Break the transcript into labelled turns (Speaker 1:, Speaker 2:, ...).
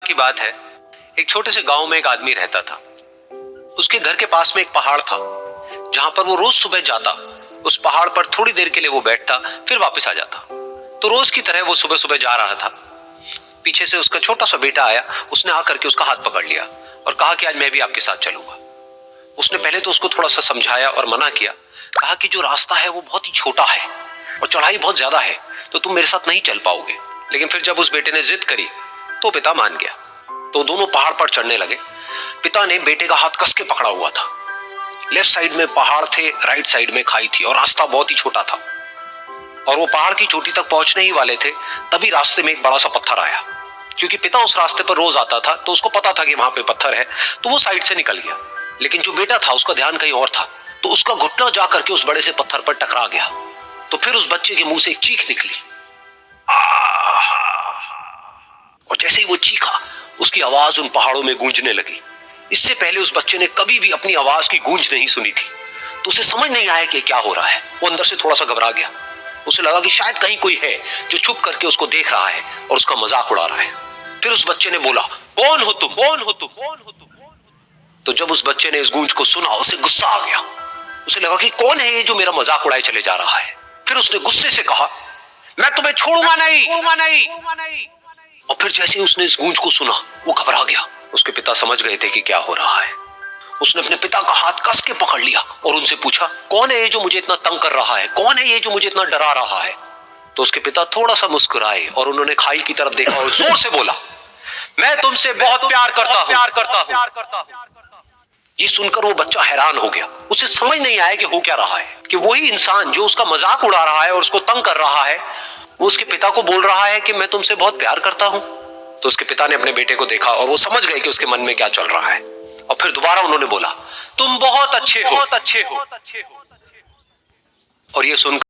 Speaker 1: की बात है, एक छोटे से गांव में एक आदमी रहता था। उसके घर के पास में एक पहाड़ था जहां पर वो रोज सुबह जाता। उस पहाड़ पर थोड़ी देर के लिए वो बैठता, फिर वापस आ जाता। तो रोज की तरह वो सुबह सुबह जा रहा था। पीछे से उसका छोटा सा बेटा आया। उसने आकर के उसका हाथ पकड़ लिया और कहा कि आज मैं भी आपके साथ चलूंगा। उसने पहले तो उसको थोड़ा सा समझाया और मना किया। कहा कि जो रास्ता है वो बहुत ही छोटा है और चढ़ाई बहुत ज्यादा है, तो तुम मेरे साथ नहीं चल पाओगे। लेकिन फिर जब उस बेटे ने जिद करी तो पिता मान गया। तो दोनों पहाड़ पर चढ़ने लगे। पिता ने बेटे का हाथ कस के पकड़ा हुआ था। लेफ्ट साइड में पहाड़ थे, राइट साइड में खाई थी और रास्ता बहुत ही छोटा था। और वो पहाड़ की चोटी तक पहुंचने ही वाले थे, तभी रास्ते में एक बड़ा सा पत्थर आया। क्योंकि पिता उस रास्ते पर रोज आता था तो उसको पता था कि वहां पे पत्थर है, तो वो साइड से निकल गया। लेकिन जो बेटा था उसका ध्यान कहीं और था, तो उसका घुटना जा करके उस बड़े से पत्थर पर टकरा गया। तो फिर उस बच्चे के मुंह से एक चीख निकली। और जैसे ही वो चीखा, उसकी आवाज उन पहाड़ों में गूंजने लगी। इससे पहले उस बच्चे ने कभी भी अपनी आवाज की गूंज नहीं सुनी थी, तो उसे समझ नहीं आया कि क्या हो रहा है। वो अंदर से थोड़ा सा घबरा गया। उसे लगा कि शायद कहीं कोई है जो छुप करके उसको देख रहा है और उसका मजाक उड़ा रहा है। फिर उस बच्चे ने बोला, कौन हो तुम, कौन हो तुम, कौन हो तुम। तो जब उस बच्चे ने इस गूंज को सुना, उसे गुस्सा आ गया। उसे लगा कि कौन है ये जो मेरा मजाक उड़ाए चले जा रहा है। फिर उसने गुस्से से कहा, मैं तुम्हें छोड़ूंगा नहीं, छोड़ूंगा नहीं, छोड़ूंगा नहीं। और फिर जैसे ही उसने इस गूंज को सुना, वो घबरा गया। उसके पिता समझ गए थे कि क्या हो रहा है। उसने अपने पिता का हाथ कस के पकड़ लिया और उनसे पूछा, कौन है ये जो मुझे इतना तंग कर रहा है, कौन है ये जो मुझे इतना डरा रहा है। तो उसके पिता थोड़ा सा मुस्कुराए और उन्होंने खाई की तरफ देखा और जोर से बोला, मैं तुमसे बहुत प्यार करता हूं, प्यार करता हूं, प्यार करता हूं। ये सुनकर वो बच्चा हैरान हो गया। उसे समझ नहीं आया कि हो क्या रहा है, कि वही इंसान जो उसका मजाक उड़ा रहा है और उसको तंग कर रहा है, वो उसके पिता को बोल रहा है कि मैं तुमसे बहुत प्यार करता हूं। तो उसके पिता ने अपने बेटे को देखा और वो समझ गए कि उसके मन में क्या चल रहा है। और फिर दोबारा उन्होंने बोला, तुम बहुत अच्छे हो, बहुत अच्छे हो। और ये सुनकर